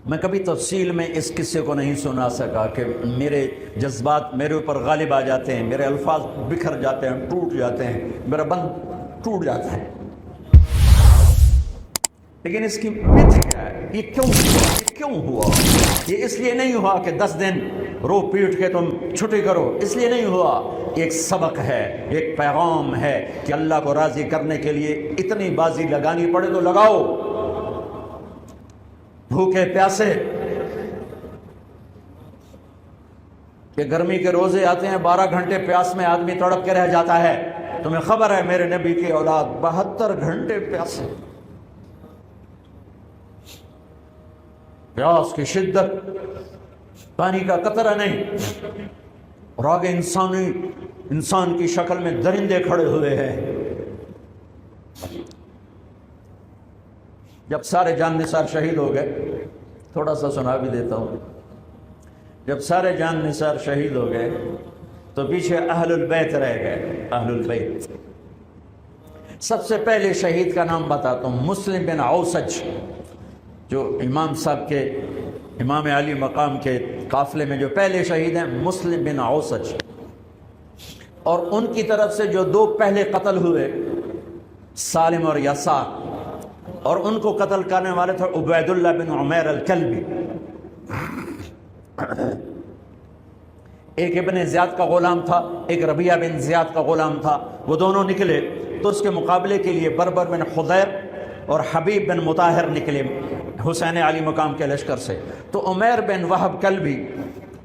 میں کبھی تفصیل میں اس قصے کو نہیں سنا سکا کہ میرے جذبات میرے اوپر غالب آ جاتے ہیں، میرے الفاظ بکھر جاتے ہیں، ٹوٹ جاتے ہیں، میرا بند ٹوٹ جاتا ہے۔ لیکن اس کی مت کیا ہے؟ یہ کیوں ہوا؟ یہ اس لیے نہیں ہوا کہ 10 دن رو پیٹ کے تم چھٹی کرو، اس لیے نہیں ہوا۔ ایک سبق ہے، ایک پیغام ہے کہ اللہ کو راضی کرنے کے لیے اتنی بازی لگانی پڑے تو لگاؤ۔ بھوکے پیاسے، کہ گرمی کے روزے آتے ہیں 12 گھنٹے پیاس میں آدمی تڑپ کے رہ جاتا ہے۔ تمہیں خبر ہے میرے نبی کی اولاد 72 گھنٹے پیاسے، پیاس کی شدت، پانی کا قطرہ نہیں، اور آگے انسان کی شکل میں درندے کھڑے ہوئے ہیں۔ جب سارے جان نثار شہید ہو گئے، تھوڑا سا سنا بھی دیتا ہوں، جب سارے جان نثار شہید ہو گئے تو پیچھے اہل البیت رہ گئے۔ اہل البیت، سب سے پہلے شہید کا نام بتاتا ہوں، مسلم بن اوسج، جو امام صاحب کے، امام علی مقام کے قافلے میں جو پہلے شہید ہیں، مسلم بن اوسج۔ اور ان کی طرف سے جو 2 پہلے قتل ہوئے، سالم اور یسار، اور ان کو قتل کرنے والے تھے عبید اللہ بن عمیر الکلبی۔ ایک ابن زیاد کا غلام تھا، ایک ربیعہ بن زیاد کا غلام تھا۔ وہ دونوں نکلے تو اس کے مقابلے کے لیے بربر بن خضیر اور حبیب بن مطاہر نکلے حسین علی مقام کے لشکر سے۔ تو عمیر بن وہب کلبی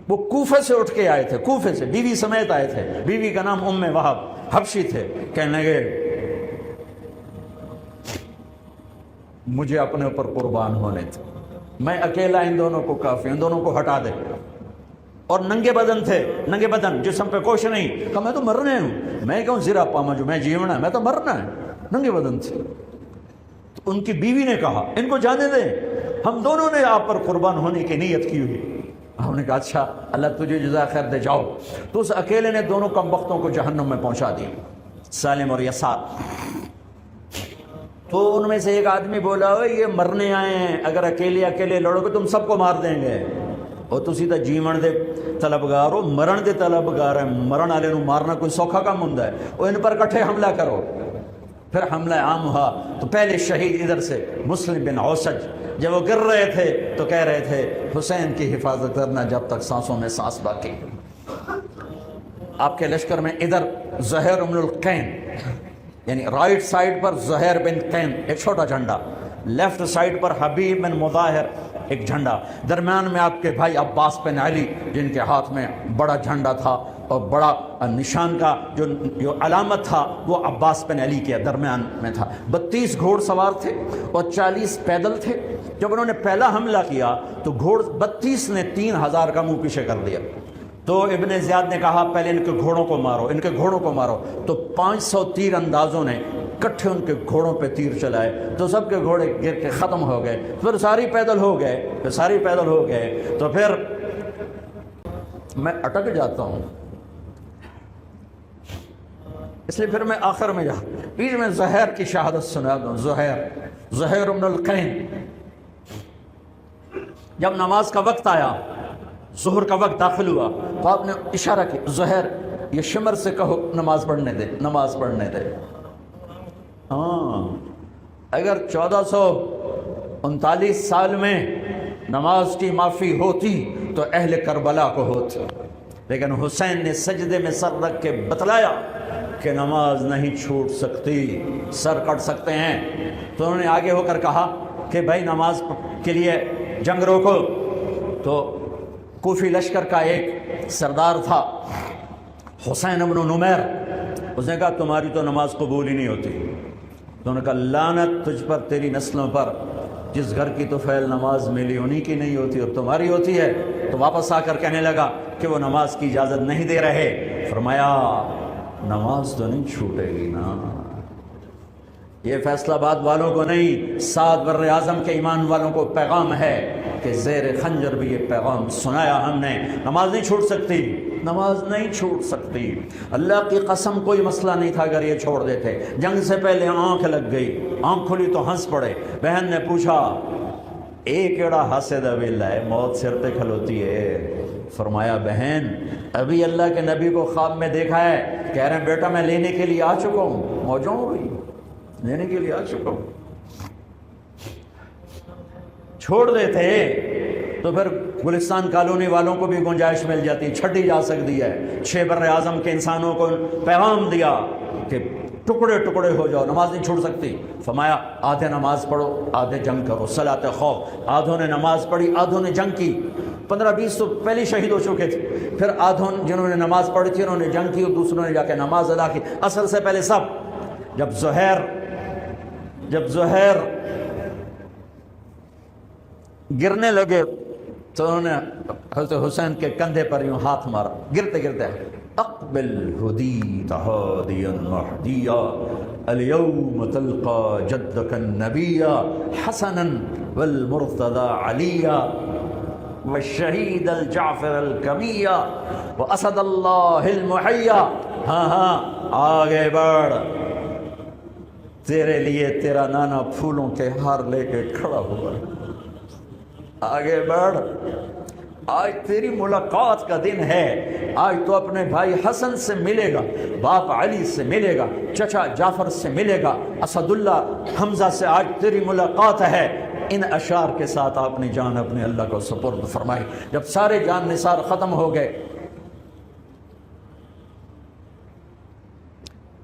وہ کوفے سے اٹھ کے آئے تھے، کوفے سے بیوی سمیت آئے تھے، بیوی کا نام ام وہب، حبشی تھے۔ کہنے لگے مجھے اپنے اوپر قربان ہونے تھے، میں اکیلا ان دونوں کو کافی، ان دونوں کو ہٹا دے۔ اور ننگے بدن تھے، ننگے بدن، جسم پہ کچھ نہیں۔ کہا میں تو مرنے ہوں، میں کہوں زیرہ پاما جو میں جیونا ہے، میں تو مرنا ہے۔ ننگے بدن تھے۔ تو ان کی بیوی نے کہا ان کو جانے دیں، ہم دونوں نے آپ پر قربان ہونے کی نیت کی ہوئی۔ ہم نے کہا اچھا اللہ تجھے جزا خیر دے، جاؤ۔ تو اس اکیلے نے دونوں کم بختوں کو جہنم میں پہنچا دیا، سالم اور یسار۔ تو ان میں سے ایک آدمی بولا یہ مرنے آئے ہیں، اگر اکیلے لڑو گے تم سب کو مار دیں گے، اور تسی تو جیون دے طلبگار ہو، مرن دے طلبگار ہیں۔ مرن والے نو مارنا کوئی سوکھا کام ہوندا ہے؟ وہ ان پر کٹھے حملہ کرو۔ پھر حملہ عام ہوا تو پہلے شہید ادھر سے مسلم بن اوسج، جب وہ گر رہے تھے تو کہہ رہے تھے حسین کی حفاظت کرنا جب تک سانسوں میں سانس باقی۔ آپ کے لشکر میں ادھر زہیر بن القین، یعنی رائٹ سائڈ پر زہیر بن قین ایک چھوٹا جھنڈا، لیفٹ سائڈ پر حبیب بن مظاہر ایک جھنڈا، درمیان میں آپ کے بھائی عباس بن علی جن کے ہاتھ میں بڑا جھنڈا تھا، اور بڑا نشان کا جو علامت تھا وہ عباس بن علی کے درمیان میں تھا۔ 32 گھوڑ سوار تھے اور 40 پیدل تھے۔ جب انہوں نے پہلا حملہ کیا تو 32 نے 3000 کا منہ پیچھے کر دیا۔ تو ابن زیاد نے کہا پہلے ان کے گھوڑوں کو مارو، ان کے گھوڑوں کو مارو۔ تو 500 تیر اندازوں نے کٹھے ان کے گھوڑوں پہ تیر چلائے تو سب کے گھوڑے گر کے ختم ہو گئے۔ پھر ساری پیدل ہو گئے، تو پھر میں اٹک جاتا ہوں، اس لیے پھر میں آخر میں بیچ میں زہیر کی شہادت سنا دوں۔ زہیر بن القین، جب نماز کا وقت آیا، ظہر کا وقت داخل ہوا، تو آپ نے اشارہ کیا زہیر یہ شمر سے کہو نماز پڑھنے دے۔ ہاں، اگر 1439 سال میں نماز کی معافی ہوتی تو اہل کربلا کو ہوتی، لیکن حسین نے سجدے میں سر رکھ کے بتلایا کہ نماز نہیں چھوٹ سکتی، سر کٹ سکتے ہیں۔ تو انہوں نے آگے ہو کر کہا کہ بھائی نماز کے لیے جنگ روکو۔ تو کوفی لشکر کا ایک سردار تھا حسین بن نمیر، اس نے کہا تمہاری تو نماز قبول ہی نہیں ہوتی۔ تو انہوں نے کہا لعنت تجھ پر، تیری نسلوں پر، جس گھر کی تو فعل نماز ملی انہی کی نہیں ہوتی اور تمہاری ہوتی ہے۔ تو واپس آ کر کہنے لگا کہ وہ نماز کی اجازت نہیں دے رہے۔ فرمایا نماز تو نہیں چھوٹے گی نا۔ یہ فیصل آباد والوں کو نہیں، 7 بر اعظم کے ایمان والوں کو پیغام ہے کہ زیر خنجر بھی یہ پیغام سنایا ہم نے، نماز نہیں چھوٹ سکتی، نماز نہیں چھوٹ سکتی۔ اللہ کی قسم کوئی مسئلہ نہیں تھا اگر یہ چھوڑ دیتے۔ جنگ سے پہلے آنکھ لگ گئی، آنکھ کھلی تو ہنس پڑے۔ بہن نے پوچھا ایک ایڑا حاسد ویلا ہے، موت سر پہ کھلوتی ہے۔ فرمایا بہن ابھی اللہ کے نبی کو خواب میں دیکھا ہے، کہہ رہے ہیں بیٹا میں لینے کے لیے آ چکا ہوں، موجوں ہو گئی، لینے کے لیے آ چکا ہوں۔ چھوڑ دیتے تو پھر گلستان کالونی والوں کو بھی گنجائش مل جاتی، چھٹی جا سکتی ہے۔ 6 بر اعظم کے انسانوں کو پیغام دیا کہ ٹکڑے ٹکڑے ہو جاؤ، نماز نہیں چھوڑ سکتی۔ فرمایا آدھے نماز پڑھو آدھے جنگ کرو، صلاۃ خوف۔ آدھوں نے نماز پڑھی آدھوں نے جنگ کی، 15-20 تو پہلے شہید ہو چکے تھے، پھر آدھوں جنہوں نے نماز پڑھی تھی انہوں نے جنگ کی، اور دوسروں نے جا کے نماز ادا کی، اثر سے پہلے سب۔ جب زہیر گرنے لگے تو انہوں نے حضرت حسین کے کندھے پر یوں ہاتھ مارا، گرتے گرتے اقبل ہدیت ہادیا مہدیا اليوم تلقى جدك النبی حسنا والمرتضى علیا والشہید الجعفر الکمیہ واسد اللہ المحیا۔ ہاں آگے بڑھ، تیرے لیے تیرا نانا پھولوں کے ہار لے کے کھڑا ہوا، آگے بڑھ، آج تیری ملاقات کا دن ہے، آج تو اپنے بھائی حسن سے ملے گا، باپ علی سے ملے گا، چچا جعفر سے ملے گا، اسد اللہ حمزہ سے آج تیری ملاقات ہے۔ ان اشعار کے ساتھ آپ نے جان اپنے اللہ کو سپرد فرمائی۔ جب سارے جان نثار ختم ہو گئے،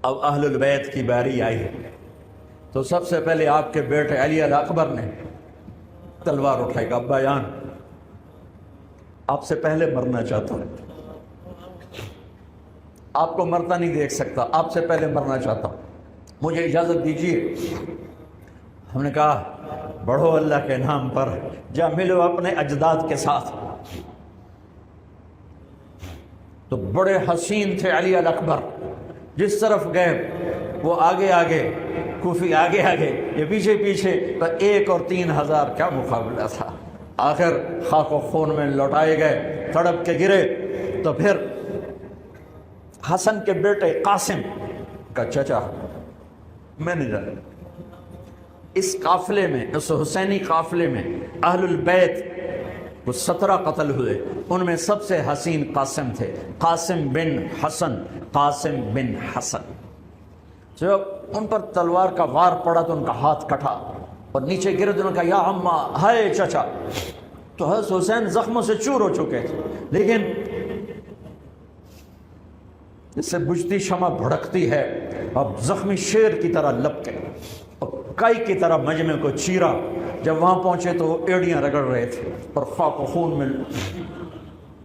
اب اہل البیت کی باری آئی، تو سب سے پہلے آپ کے بیٹے علی الاکبر نے تلوار اٹھائی کہ ابا جان آپ سے پہلے مرنا چاہتا ہوں، آپ کو مرتا نہیں دیکھ سکتا، آپ سے پہلے مرنا چاہتا ہوں، مجھے اجازت دیجیے۔ ہم نے کہا بڑھو اللہ کے نام پر، جا ملو اپنے اجداد کے ساتھ۔ تو بڑے حسین تھے علی الاکبر، جس طرف گئے وہ آگے آگے، کوفی آگے آگے، یہ پیچھے پیچھے، تو 1 اور 3,000 کیا مقابلہ تھا۔ آخر خاک و خون میں لوٹائے گئے، تڑپ کے گرے۔ تو پھر حسن کے بیٹے قاسم کا چچا، میں نہیں جانا، اس قافلے میں، اس حسینی قافلے میں اہل البیت وہ 17 قتل ہوئے، ان میں سب سے حسین قاسم تھے، قاسم بن حسن، قاسم بن حسن۔ جب ان پر تلوار کا وار پڑا تو ان کا ہاتھ کٹا اور نیچے گرے، انہوں نے کہا یا اماں، ہائے چچا۔ تو حضرت حسین زخموں سے چور ہو چکے تھے، لیکن اس سے بجھتی شمع بھڑکتی ہے، اب زخمی شیر کی طرح لپکے اور کائی کی طرح مجمع کو چیرا۔ جب وہاں پہنچے تو وہ ایڑیاں رگڑ رہے تھے اور خاک و خون میں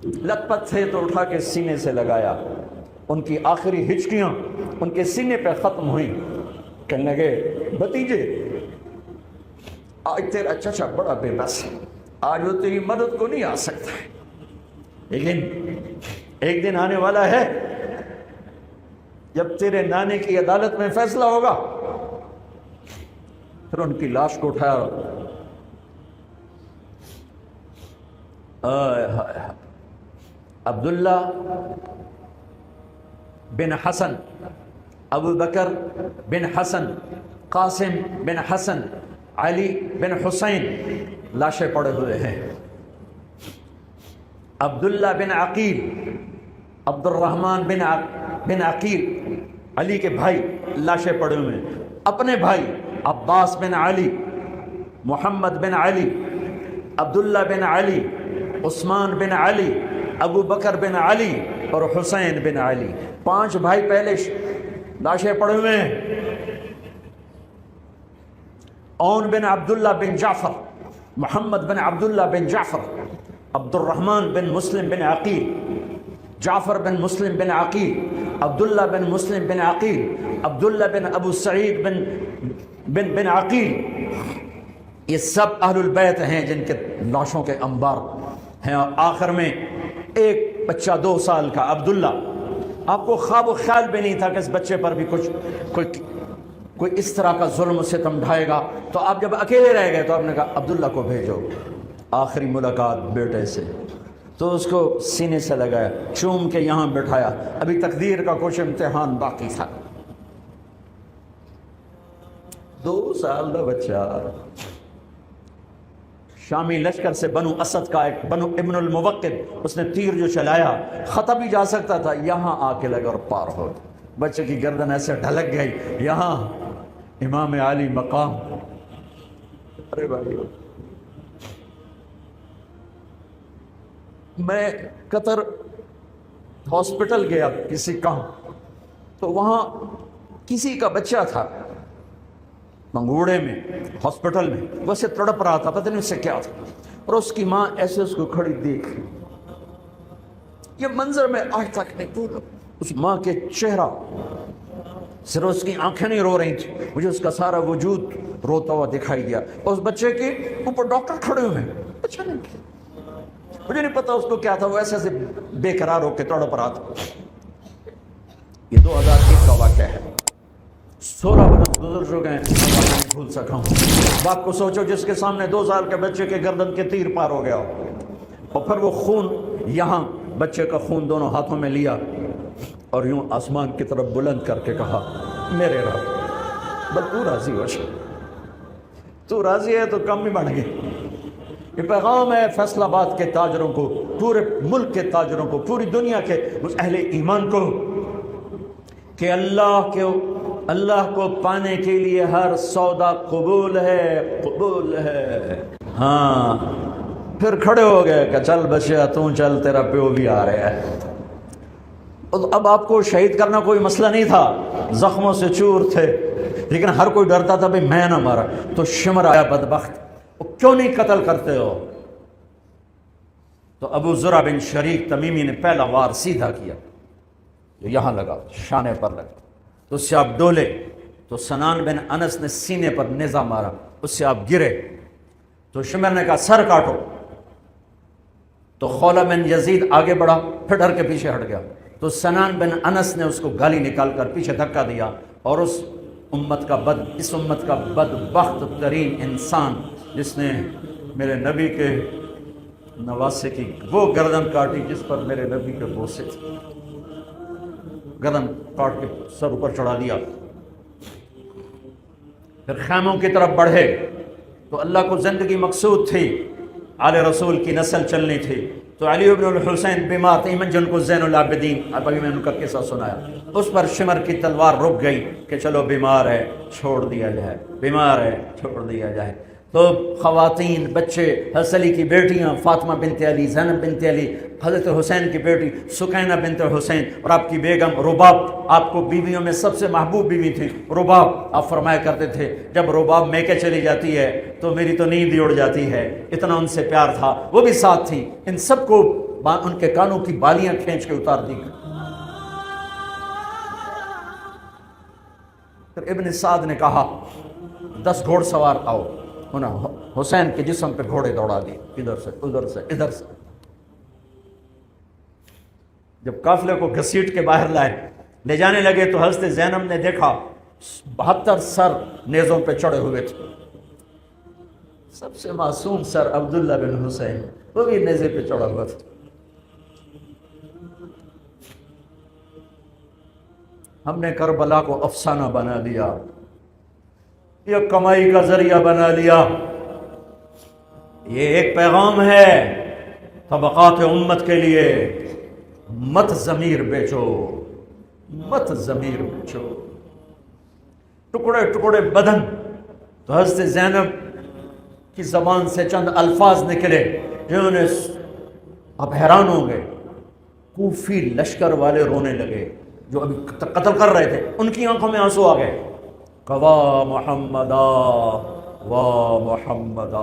لت پت تھے، تو اٹھا کے سینے سے لگایا، ان کی آخری ہچکیاں ان کے سینے پہ ختم ہوئیں۔ کہنے لگے بھتیجے آج تیرا چچا بڑا بے بس ہے، آج وہ تیری مدد کو نہیں آ سکتا ہے، لیکن ایک دن آنے والا ہے جب تیرے نانے کی عدالت میں فیصلہ ہوگا۔ پھر ان کی لاش کو اٹھایا، عبداللہ بن حسن، ابو بکر بن حسن، قاسم بن حسن، علی بن حسین لاشیں پڑے ہوئے ہیں۔ عبداللہ بن عقیل، عبد الرحمن بن عقیل، علی کے بھائی لاشیں پڑے ہوئے ہیں۔ اپنے بھائی عباس بن علی، محمد بن علی، عبداللہ بن علی، عثمان بن علی، ابو بکر بن علی اور حسین بن علی، 5 بھائی پہلے لاشیں پڑے ہوئے ہیں۔ اون بن عبداللہ بن جعفر، محمد بن عبداللہ بن جعفر، عبد الرحمن بن مسلم بن عقیل، جعفر بن مسلم بن عقیل، عبداللہ بن مسلم بن عقیل، عبداللہ بن ابو سعید بن عقیل، یہ سب اہل البیت ہیں جن کے لاشوں کے انبار ہیں۔ اور آخر میں ایک بچہ 2 سال کا عبداللہ، آپ کو خواب و خیال بھی نہیں تھا کہ اس بچے پر بھی کوئی اس طرح کا ظلم و ستم ڈھائے گا، تو آپ جب اکیلے رہ گئے تو آپ نے کہا عبداللہ کو بھیجو۔ آخری ملاقات بیٹے سے، تو اس کو سینے سے لگایا، چوم کے یہاں بٹھایا، ابھی تقدیر کا کچھ امتحان باقی تھا۔ 2 سال کا بچہ شامی لشکر سے بنو اسد کا ایک بنو ابن الموقد، اس نے تیر جو چلایا خطا بھی جا سکتا تھا، یہاں آ کے لگا اور پار ہو گیا، بچے کی گردن ایسے ڈھلک گئی، یہاں امام علی مقام۔ ارے بھائی، میں قطر ہاسپٹل گیا کسی کام، تو وہاں کسی کا بچہ تھا منگوڑے میں ہاسپٹل میں، ویسے تڑپ رہا تھا، پتہ نہیں اس سے کیا تھا، اور اس کی ماں ایسے اس کو کھڑی دیکھ، یہ منظر میں آج تک نہیں بھولا۔ اس ماں کے چہرہ، صرف اس کی آنکھیں نہیں رو رہی تھی، مجھے اس کا سارا وجود روتا ہوا دکھائی دیا، اور اس بچے کے اوپر ڈاکٹر کھڑے ہوئے ہیں، اچھا نہیں، مجھے نہیں پتا اس کو کیا تھا، وہ ایسے ایسے بے قرار ہو کے تڑپ رہا تھا۔ یہ 2001 کا واقعہ ہے، 16 برس گزر چکے ہیں، میں نہیں بھول سکا ہوں۔ باپ کو سوچو جس کے سامنے 2 سال کے بچے کے گردن کے تیر پار ہو گیا ہو، اور پھر وہ خون، یہاں بچے کا خون دونوں ہاتھوں میں لیا اور یوں آسمان کی طرف بلند کر کے کہا، میرے رب، بس تو راضی ہو جا، تو راضی ہے تو کم ہی بڑھ گئے۔ یہ پیغام ہے فیصل آباد کے تاجروں کو، پورے ملک کے تاجروں کو، پوری دنیا کے اس اہل ایمان کو، کہ اللہ کو پانے کے لیے ہر سودا قبول ہے، قبول ہے۔ ہاں، پھر کھڑے ہو گئے کہ چل بچیا تو چل، تیرا پیو بھی آ رہا ہے۔ اب آپ کو شہید کرنا کوئی مسئلہ نہیں تھا، زخموں سے چور تھے، لیکن ہر کوئی ڈرتا تھا بھئی میں نہ مارا، تو شمر آیا بدبخت، کیوں نہیں قتل کرتے ہو؟ تو ابو زرع بن شریک تمیمی نے پہلا وار سیدھا کیا، جو یہاں لگا، شانے پر لگا، تو اس سے آپ ڈولے، تو سنان بن انس نے سینے پر نیزہ مارا، اس سے آپ گرے، تو شمر نے کہا سر کاٹو، تو خولہ بن یزید آگے بڑھا، پھر ڈر کے پیچھے ہٹ گیا، تو سنان بن انس نے اس کو گالی نکال کر پیچھے دھکا دیا، اور اس امت کا بدبخت ترین انسان جس نے میرے نبی کے نواسے کی وہ گردن کاٹی جس پر میرے نبی کے بوسے تھے، گردن کاٹ کے سر اوپر چڑھا دیا۔ پھر خیموں کی طرف بڑھے، تو اللہ کو زندگی مقصود تھی، آل رسول کی نسل چلنی تھی، تو علی بن الحسین بیمار تھے، ایمن جن کو زین العابدین، ابھی میں ان کا قصہ سنایا، اس پر شمر کی تلوار رک گئی کہ چلو بیمار ہے چھوڑ دیا جائے، بیمار ہے چھوڑ دیا جائے۔ تو خواتین، بچے، حضرت علی کی بیٹیاں فاطمہ بنت علی، زینب بنت علی، حضرت حسین کی بیٹی سکینہ بنت حسین، اور آپ کی بیگم رباب، آپ کو بیویوں میں سب سے محبوب بیوی تھی رباب۔ آپ فرمایا کرتے تھے جب رباب میکے چلی جاتی ہے تو میری تو نیند ہی اڑ جاتی ہے، اتنا ان سے پیار تھا، وہ بھی ساتھ تھی۔ ان سب کو ان کے کانوں کی بالیاں کھینچ کے اتار دی۔ پھر ابن سعد نے کہا 10 گھوڑ سوار آؤ، انہوں حسین کے جسم پہ گھوڑے دوڑا دیے، ادھر سے ادھر سے ادھر سے۔ جب قافلے کو گھسیٹ کے باہر لائے، لے جانے لگے، تو حضرت زینب نے دیکھا 72 سر نیزوں پہ چڑھے ہوئے تھے، سب سے معصوم سر عبداللہ بن حسین، وہ بھی نیزے پہ چڑھا ہوا تھا۔ ہم نے کربلا کو افسانہ بنا لیا، یہ کمائی کا ذریعہ بنا لیا۔ یہ ایک پیغام ہے طبقات امت کے لیے، مت ضمیر بیچو، مت ضمیر بیچو۔ ٹکڑے ٹکڑے بدن، تو حضرت زینب کی زبان سے چند الفاظ نکلے جنہوں نے، آپ حیران ہوں گے، کوفی لشکر والے رونے لگے جو ابھی قتل کر رہے تھے، ان کی آنکھوں میں آنسو آ گئے، وا محمدا وا محمدا۔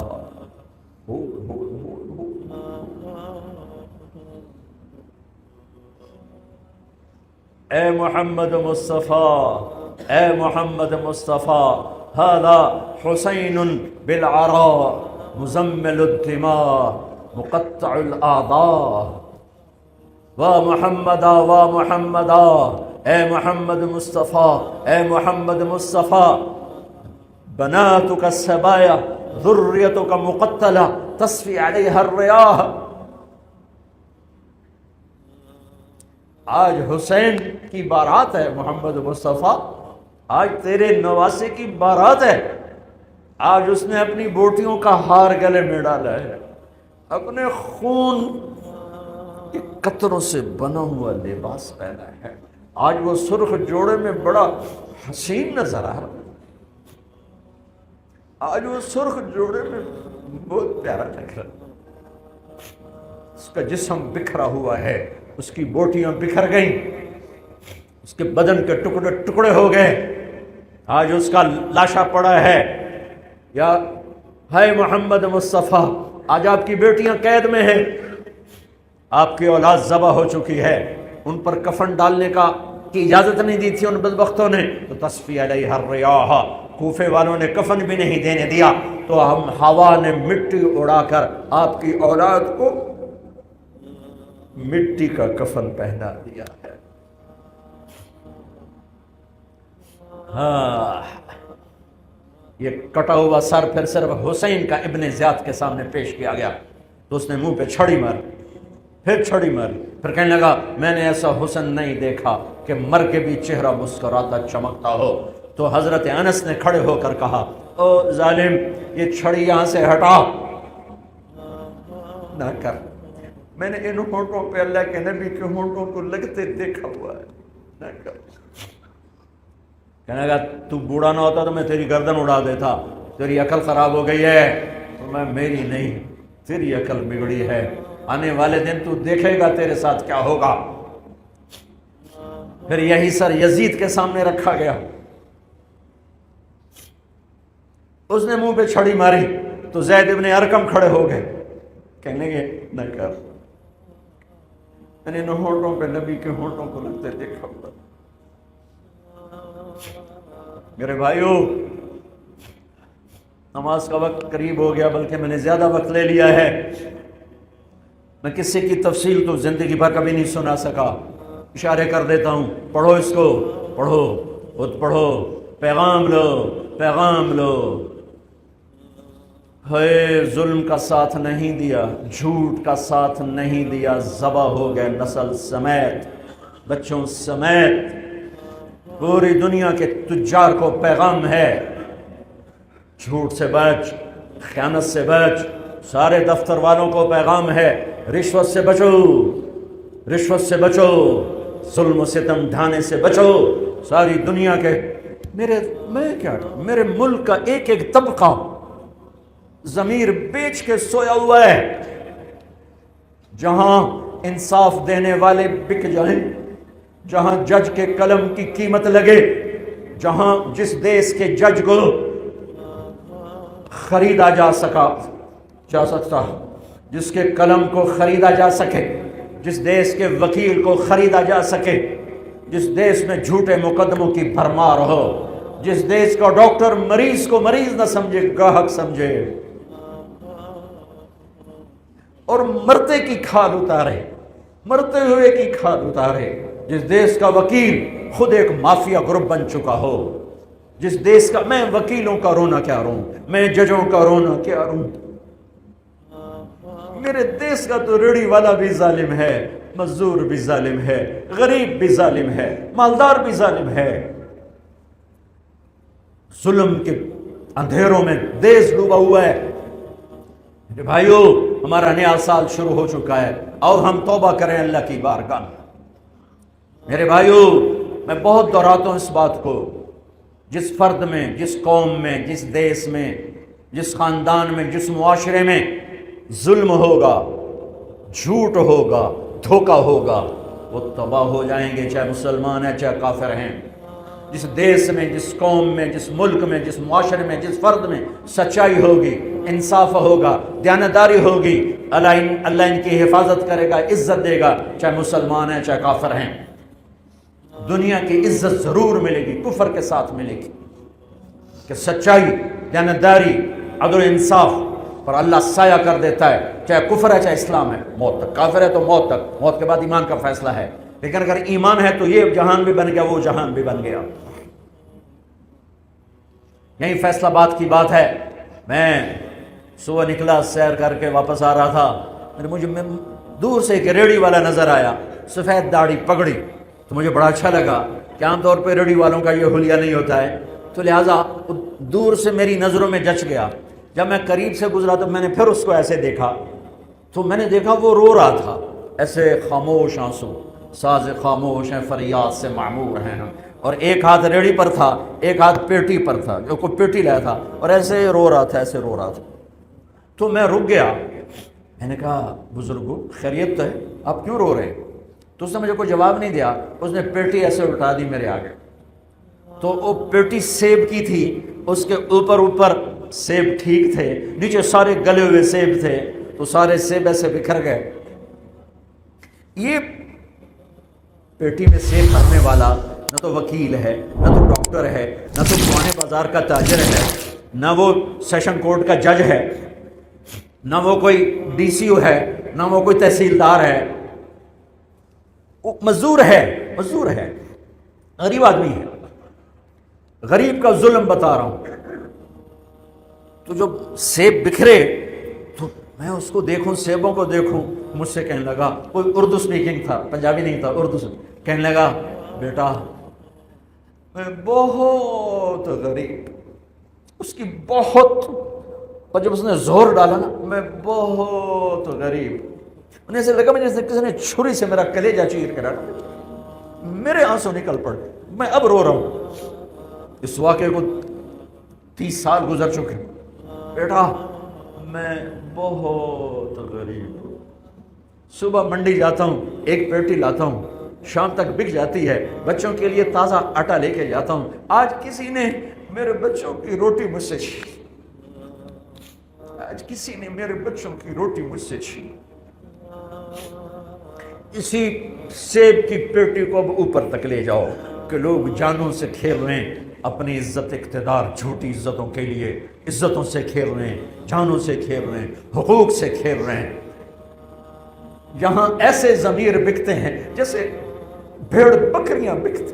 اے محمد مصطفیٰ، اے محمد مصطفیٰ، ھذا حسین بالعراء مزمل الدماء مقطع الاعضاء، وا محمدا وا محمدا، اے محمد مصطفیٰ، اے محمد مصطفیٰ، بناتک السبایا ذریتک مقتلہ تصفی علیہا الریاح۔ آج حسین کی بارات ہے محمد مصطفیٰ، آج تیرے نواسے کی بارات ہے، آج اس نے اپنی بوٹیوں کا ہار گلے میں ڈالا ہے، اپنے خون کے قطروں سے بنا ہوا لباس پہنا ہے، آج وہ سرخ جوڑے میں بڑا حسین نظر آ رہا ہے، آج وہ سرخ جوڑے میں بہت پیارا لگ رہا ہے، اس کا جسم بکھرا ہوا ہے، اس کی بوٹیاں بکھر گئیں، اس کے بدن کے ٹکڑے ٹکڑے ہو گئے، آج اس کا لاشا پڑا ہے۔ یا ہے محمد مصطفیٰ، آج آپ کی بیٹیاں قید میں ہیں، آپ کی اولاد ذبح ہو چکی ہے، ان پر کفن ڈالنے کی اجازت نہیں دی تھی ان بدبختوں نے، تو تصفی علیہ الریاح، کوفے والوں نے کفن بھی نہیں دینے دیا، تو ہم ہوا نے مٹی اڑا کر آپ کی اولاد کو مٹی کا کفن پہنا دیا ہے۔ ہاں، یہ کٹا ہوا سر پھر صرف حسین کا ابن زیاد کے سامنے پیش کیا گیا تو اس نے منہ پہ چھڑی ماری، پھر چھڑی ماری، پھر کہنے لگا میں نے ایسا حسن نہیں دیکھا کہ مر کے بھی چہرہ مسکراتا چمکتا ہو۔ تو حضرت انس نے کھڑے ہو کر کہا او ظالم، یہ چھڑی یہاں سے ہٹا، نہ کر، میں نے ان ہونٹوں پہ اللہ کے نبی کے ہونٹوں کو لگتے دیکھا ہوا ہے، نہ کر۔ کہنے لگا تو بوڑھا نہ ہوتا تو میں تیری گردن اڑا دیتا، تیری عقل خراب ہو گئی ہے۔ تو میں میری نہیں، تیری عقل بگڑی ہے، آنے والے دن تو دیکھے گا تیرے ساتھ کیا ہوگا۔ پھر یہی سر یزید کے سامنے رکھا گیا، اس نے منہ پہ چھڑی ماری تو زید ابن ارقم کھڑے ہو گئے، کہنے لگے نہ کر، میں نے ان ہونٹوں پہ نبی کے ہونٹوں کو لگتے دیکھا ہوا۔ میرے بھائیوں، نماز کا وقت قریب ہو گیا، بلکہ میں نے زیادہ وقت لے لیا ہے، میں کسی کی تفصیل تو زندگی بھر کبھی نہیں سنا سکا، اشارے کر دیتا ہوں، پڑھو اس کو، پڑھو، خود پڑھو، پیغام لو، پیغام لو۔ ہے ظلم کا ساتھ نہیں دیا، جھوٹ کا ساتھ نہیں دیا، ذبح ہو گئے نسل سمیت، بچوں سمیت، پوری دنیا کے تجار کو پیغام ہے، جھوٹ سے بچ، خیانت سے بچ، سارے دفتر والوں کو پیغام ہے، رشوت سے بچو، رشوت سے بچو، ظلم و ستم ڈھانے سے بچو، ساری دنیا کے میرے ملک کا ایک ایک طبقہ ضمیر بیچ کے سویا ہوا ہے، جہاں انصاف دینے والے بک جائیں، جہاں جج کے قلم کی قیمت لگے، جہاں جس دیش کے جج کو خریدا جا سکتا، جس کے قلم کو خریدا جا سکے، جس دیش کے وکیل کو خریدا جا سکے، جس دیش میں جھوٹے مقدموں کی بھرمار ہو، جس دیش کا ڈاکٹر مریض کو مریض نہ سمجھے، گاہک سمجھے، اور مرتے کی کھال اتارے، مرتے ہوئے کی کھال اتارے، جس دیش کا وکیل خود ایک مافیا گروپ بن چکا ہو، جس دیش کا، میں وکیلوں کا رونا کیا روں، میں ججوں کا رونا کیا روں، میرے دیش کا تو ریڑھی والا بھی ظالم ہے، مزدور بھی ظالم ہے، غریب بھی ظالم ہے، مالدار بھی ظالم ہے، ظلم کے اندھیروں میں دیش ڈوبا ہوا ہے۔ میرے بھائیو، ہمارا نیا سال شروع ہو چکا ہے اور ہم توبہ کریں اللہ کی بارگاہ میں۔ میرے بھائیو، میں بہت دہراتا ہوں اس بات کو، جس فرد میں، جس قوم میں، جس دیش میں، جس خاندان میں، جس معاشرے میں ظلم ہوگا، جھوٹ ہوگا، دھوکہ ہوگا، وہ تباہ ہو جائیں گے، چاہے مسلمان ہیں چاہے کافر ہیں۔ جس دیش میں، جس قوم میں، جس ملک میں، جس معاشرے میں، جس فرد میں سچائی ہوگی، انصاف ہوگا، دیانتداری ہوگی، اللہ ان کی حفاظت کرے گا، عزت دے گا، چاہے مسلمان ہیں چاہے کافر ہیں۔ دنیا کی عزت ضرور ملے گی، کفر کے ساتھ ملے گی، کہ سچائی، دیانتداری، عدل و انصاف پر اللہ سایہ کر دیتا ہے، چاہے کفر ہے چاہے اسلام ہے، موت تک، کافر ہے تو موت تک، موت کے بعد ایمان کا فیصلہ ہے، لیکن اگر ایمان ہے تو یہ جہان بھی بن گیا، وہ جہان بھی بن گیا۔ یہی فیصلہ بات کی بات ہے۔ میں صبح نکلا، سیر کر کے واپس آ رہا تھا، مجھے دور سے ایک ریڑھی والا نظر آیا، سفید داڑھی پگڑی، تو مجھے بڑا اچھا لگا کہ عام طور پہ ریڑھی والوں کا یہ حلیہ نہیں ہوتا ہے، تو لہٰذا دور سے میری نظروں میں جچ گیا. جب میں قریب سے گزرا تو میں نے پھر اس کو ایسے دیکھا تو میں نے دیکھا وہ رو رہا تھا ایسے خاموش آنسو. ساز خاموش ہیں فریاد سے معمور ہیں, اور ایک ہاتھ ریڑھی پر تھا ایک ہاتھ پیٹی پر تھا, جو کوئی پیٹی لایا تھا, اور ایسے رو رہا تھا ایسے رو رہا تھا. تو میں رک گیا. میں نے کہا بزرگو خیریت تو ہے, آپ کیوں رو رہے ہیں؟ تو اس نے مجھے کوئی جواب نہیں دیا. اس نے پیٹی ایسے اٹھا دی میرے آگے. تو وہ پیٹی سیب کی تھی, اس کے اوپر سیب ٹھیک تھے, نیچے سارے گلے ہوئے سیب تھے, تو سارے سیب ایسے بکھر گئے. یہ پیٹی میں سیب بھرنے والا نہ تو وکیل ہے, نہ تو ڈاکٹر ہے, نہ تو پرانے بازار کا تاجر ہے, نہ وہ سیشن کورٹ کا جج ہے, نہ وہ کوئی ڈی سی او ہے, نہ وہ کوئی تحصیلدار ہے. وہ مزدور ہے, غریب آدمی ہے. غریب کا ظلم بتا رہا ہوں. تو جب سیب بکھرے تو میں اس کو دیکھوں, سیبوں کو دیکھوں, مجھ سے کہنے لگا, کوئی اردو سپیکنگ تھا, پنجابی نہیں تھا, اردو سے کہنے لگا بیٹا میں بہت غریب, اس کی بہت, اور جب اس نے زور ڈالا نا, میں بہت غریب. انہیں ایسے لگا مجھے کسی نے چھری سے میرا کلیجہ چیر کے ڈالا. میرے آنسو نکل پڑے, میں اب رو رہا ہوں. اس واقعے کو 30 سال گزر چکے. بیٹا میں بہت غریب ہوں, صبح منڈی جاتا ہوں, ایک پیٹی لاتا ہوں, شام تک بک جاتی ہے, بچوں کے لیے تازہ آٹا لے کے جاتا ہوں. آج کسی نے میرے بچوں کی روٹی مجھ سے چھین, آج کسی نے میرے بچوں کی روٹی مجھ سے چھین. اسی سیب کی پیٹی کو اب اوپر تک لے جاؤ کہ لوگ جانوں سے کھیل رہے ہیں, اپنی عزت اقتدار جھوٹی عزتوں کے لیے عزتوں سے کھیل رہے ہیں, جانوں سے کھیل رہے ہیں, حقوق سے کھیل رہے ہیں. یہاں ایسے ضمیر بکتے ہیں جیسے بھیڑ بکریاں بکتے,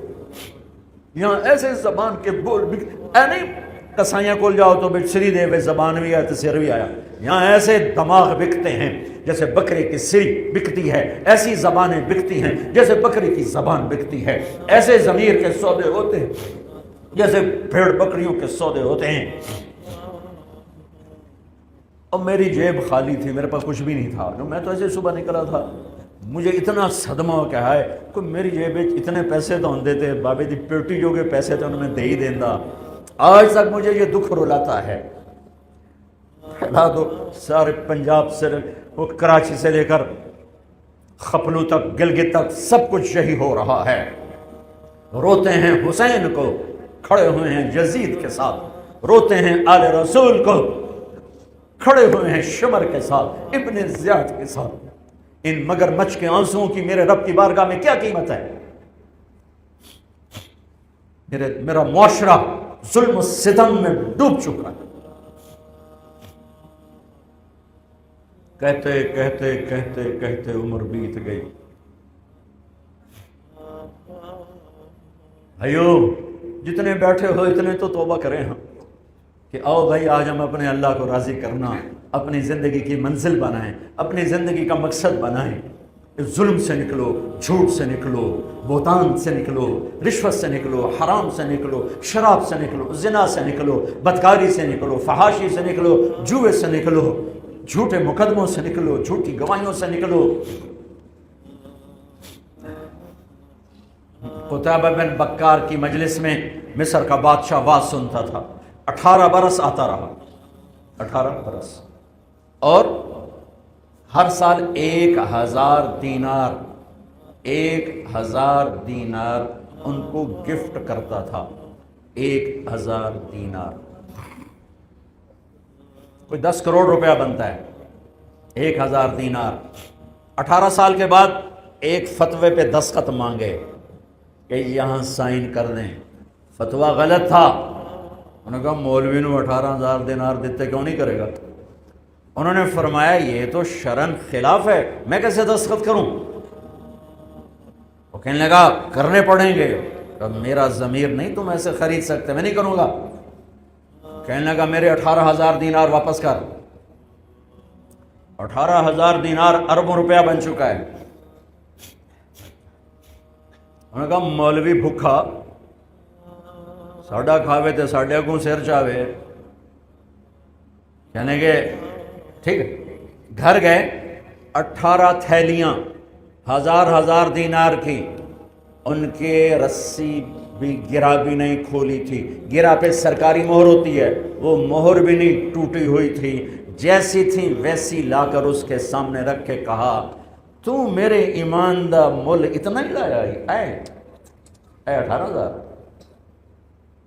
یہاں ایسے زبان کے بول بکتے. نہیں کسائیاں کول جاؤ تو سری دے وے زبان بھی آیا تو سر بھی آیا. یہاں ایسے دماغ بکتے ہیں جیسے بکرے کی سری بکتی ہے, ایسی زبانیں بکتی ہیں جیسے بکری کی زبان بکتی ہے. ایسے ضمیر کے سودے ہوتے ہیں جیسے بھیڑ بکریوں کے سودے ہوتے ہیں. اور میری جیب خالی تھی, میرے پاس کچھ بھی نہیں تھا. میں تو ایسے صبح نکلا تھا, مجھے اتنا صدمہ ہو کہ ہے کہ میری جیب اتنے پیسے تو ہوں دیتے, بابے دی پیٹی جو کے پیسے تو انہوں نے دے ہی دینا. آج تک مجھے یہ دکھ رلاتا ہے. پھیلا دو سارے پنجاب سے, وہ کراچی سے لے کر خپلو تک, گلگت تک, سب کچھ یہی ہو رہا ہے. روتے ہیں حسین کو, کھڑے ہوئے ہیں یزید کے ساتھ. روتے ہیں آل رسول کو, کھڑے ہوئے ہیں شمر کے ساتھ, ابن زیاد کے ساتھ. ان مگر مچھ کے آنسوؤں کی میرے رب کی بارگاہ میں کیا قیمت ہے؟ میرا معاشرہ ظلم و ستم میں ڈوب چکا ہے. کہتے کہتے کہتے کہتے عمر بیت گئی. بھائیو جتنے بیٹھے ہو اتنے تو توبہ کریں ہم کہ آؤ بھائی آج ہم اپنے اللہ کو راضی کرنا, اپنی زندگی کی منزل بنائیں, اپنی زندگی کا مقصد بنائیں. ظلم سے نکلو, جھوٹ سے نکلو, بہتان سے نکلو, رشوت سے نکلو, حرام سے نکلو, شراب سے نکلو, زنا سے نکلو, بدکاری سے نکلو, فحاشی سے نکلو, جوئے سے نکلو, جھوٹے مقدموں سے نکلو, جھوٹی گواہیوں سے نکلو. قتیبہ بن بکار کی مجلس میں مصر کا بادشاہ واز سنتا تھا. 18 برس آتا رہا, 18 برس, اور ہر سال 1000 دینار 1000 دینار ان کو گفٹ کرتا تھا. 1000 دینار کوئی 10 کروڑ روپیہ بنتا ہے. 1000 دینار. 18 سال کے بعد ایک فتوے پہ دستخط مانگے کہ یہاں سائن کر دیں. فتویٰ غلط تھا. انہوں نے کہا مولوی نو 18,000 دینار دیتے کیوں نہیں کرے گا؟ انہوں نے فرمایا یہ تو شرعن خلاف ہے, میں کیسے دستخط کروں؟ وہ کہنے لگا کرنے پڑیں گے. میرا ضمیر نہیں تم ایسے خرید سکتے, میں نہیں کروں گا. کہنے لگا میرے 18,000 دینار واپس کر. 18,000 دینار اربوں روپیہ بن چکا ہے. انہوں نے کہا مولوی بھوکا ساڈا کھاوے تے ساڈے کو سر چاوے، کہنے گے ٹھیک ہے۔ گھر گئے، 18 تھیلیاں 1000 دینار کی، ان کے رسی بھی گرا بھی نہیں کھولی تھی، گرا پہ سرکاری مہر ہوتی ہے، وہ مہر بھی نہیں ٹوٹی ہوئی تھی، جیسی تھی ویسی لا کر اس کے سامنے رکھ کے کہا تو میرے ایمان دا مل اتنا ہی لایا اے 18,000،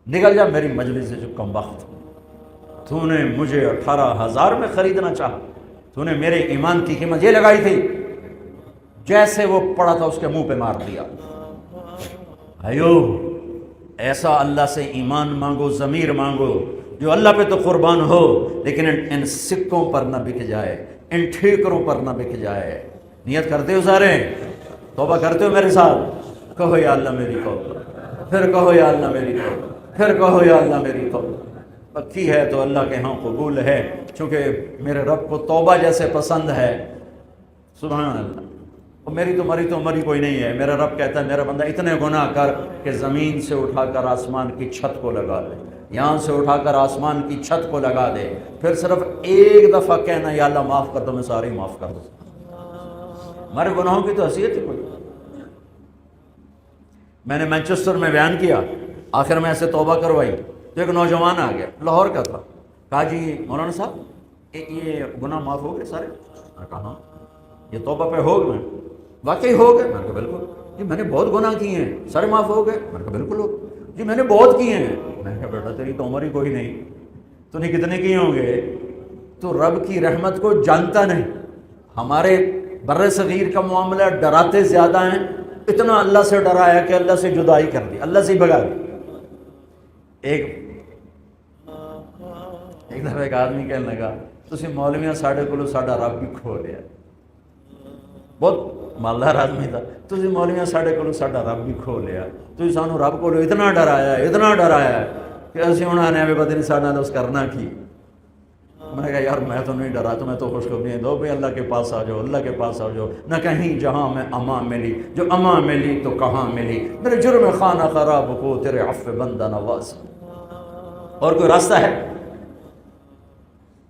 نکل جا میری مجلس سے جو کم وقت، تو نے مجھے 18,000 میں خریدنا چاہا، تو نے میرے ایمان کی قیمت یہ لگائی تھی۔ جیسے وہ پڑا تھا اس کے منہ پہ مار دیا۔ ایو ایسا اللہ سے ایمان مانگو، ضمیر مانگو، جو اللہ پہ تو قربان ہو لیکن ان سکوں پر نہ بک جائے، ان ٹھیکروں پر نہ بک جائے۔ نیت کرتے ہو سارے؟ توبہ کرتے ہو میرے ساتھ؟ کہو یا اللہ میری توبہ، پھر کہو یا اللہ میری توبہ، پھر کہو یا اللہ میری توبہ۔ پکی ہے تو اللہ کے ہاں قبول ہے، چونکہ میرے رب کو توبہ جیسے پسند ہے۔ سبحان اللہ۔ اور میری تو مری کوئی نہیں ہے۔ میرا رب کہتا ہے میرا بندہ اتنے گناہ کر کہ زمین سے اٹھا کر آسمان کی چھت کو لگا دے، یہاں سے اٹھا کر آسمان کی چھت کو لگا دے، پھر صرف ایک دفعہ کہنا یا اللہ معاف کر دو، میں سارے معاف کر دوں۔ ہمارے گناہوں کی تو حیثیت ہی کوئی۔ میں نے مانچسٹر میں بیان کیا، آخر میں ایسے توبہ کروائی تو ایک نوجوان آ گیا، لاہور کا تھا، کہا جی مولانا صاحب یہ گناہ معاف ہو گئے سارے؟ میں کہا ہاں، یہ توبہ پہ ہو گئے؟ واقعی ہو گئے؟ میں نے کہا بالکل۔ جی میں نے بہت گناہ کیے ہیں، سارے معاف ہو گئے؟ میں نے کہا بالکل ہو گئے۔ جی میں نے بہت کیے ہیں۔ میں نے کہا بیٹا تیری تو عمر ہی کوئی نہیں، تو نے کتنے کیے ہوں گے؟ تو رب کی رحمت کو جانتا نہیں۔ ہمارے بر صغیر کا معاملہ ڈراتے زیادہ ہیں، اتنا اللہ سے ڈرایا کہ اللہ سے جدائی کر دی، اللہ سے ہی بھگا دی۔ ایک دفعہ ایک آدمی کہنے لگا تسی مولویاں ساڈے کولوں ساڈا رب بھی کھو لیا، بہت مالدار آدمی تھا، تسی مولویاں ساڈے کولوں ساڈا رب بھی کھو لیا، تسی سانو رب کولوں اتنا ڈرایا کہ اسی ہن آنے میں پتہ نہیں ساڈا نال کرنا کی۔ میں نے کہا یار میں تو نہیں ڈرا، تمہیں تو خوشخبری دو بھائی اللہ کے پاس آ جاؤ، اللہ کے پاس آ جاؤ، نہ کہیں جہاں میں امان ملی، جو امان ملی تو کہاں ملی، میرے جرم خانہ خراب کو تیرے عفو بندہ نواز۔ اور کوئی راستہ ہے؟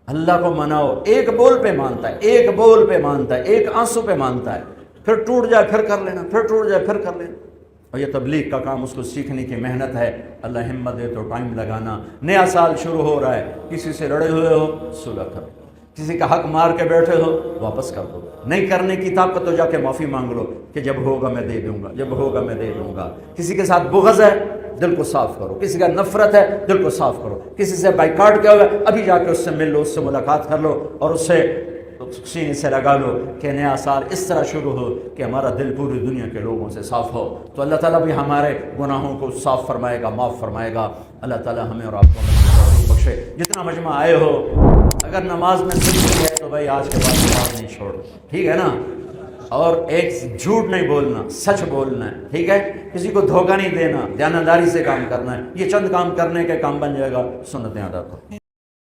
اللہ کو مناؤ، ایک بول پہ مانتا ہے، ایک بول پہ مانتا ہے، ایک آنسو پہ مانتا ہے، پھر ٹوٹ جائے پھر کر لینا، پھر ٹوٹ جائے پھر کر لینا۔ اور یہ تبلیغ کا کام، اس کو سیکھنے کی محنت ہے، اللہ ہمت دے تو ٹائم لگانا۔ نیا سال شروع ہو رہا ہے، کسی سے لڑے ہوئے ہو صلح کرو، کسی کا حق مار کے بیٹھے ہو واپس کر دو، نہیں کرنے کی طاقت تو جا کے معافی مانگ لو کہ جب ہوگا میں دے دوں گا، جب ہوگا میں دے دوں گا۔ کسی کے ساتھ بغض ہے دل کو صاف کرو، کسی کا نفرت ہے دل کو صاف کرو، کسی سے بائیکاٹ کیا ہوا ابھی جا کے اس سے مل لو، اس سے ملاقات کر لو اور اس سے سینے سے لگا لو کہ نیا سال اس طرح شروع ہو کہ ہمارا دل پوری دنیا کے لوگوں سے صاف ہو، تو اللہ تعالیٰ بھی ہمارے گناہوں کو صاف فرمائے گا، معاف فرمائے گا۔ اللہ تعالیٰ ہمیں اور آپ کو توفیق بخشے۔ جتنا مجمع آئے ہو، اگر نماز میں سنی ہے تو بھائی آج کے بعد نماز نہیں چھوڑ، ٹھیک ہے نا؟ اور ایک جھوٹ نہیں بولنا، سچ بولنا ہے، ٹھیک ہے؟ کسی کو دھوکہ نہیں دینا، دیانتداری سے کام کرنا ہے۔ یہ چند کام کرنے کے کام بن جائے گا، سنتیں ادا کرو۔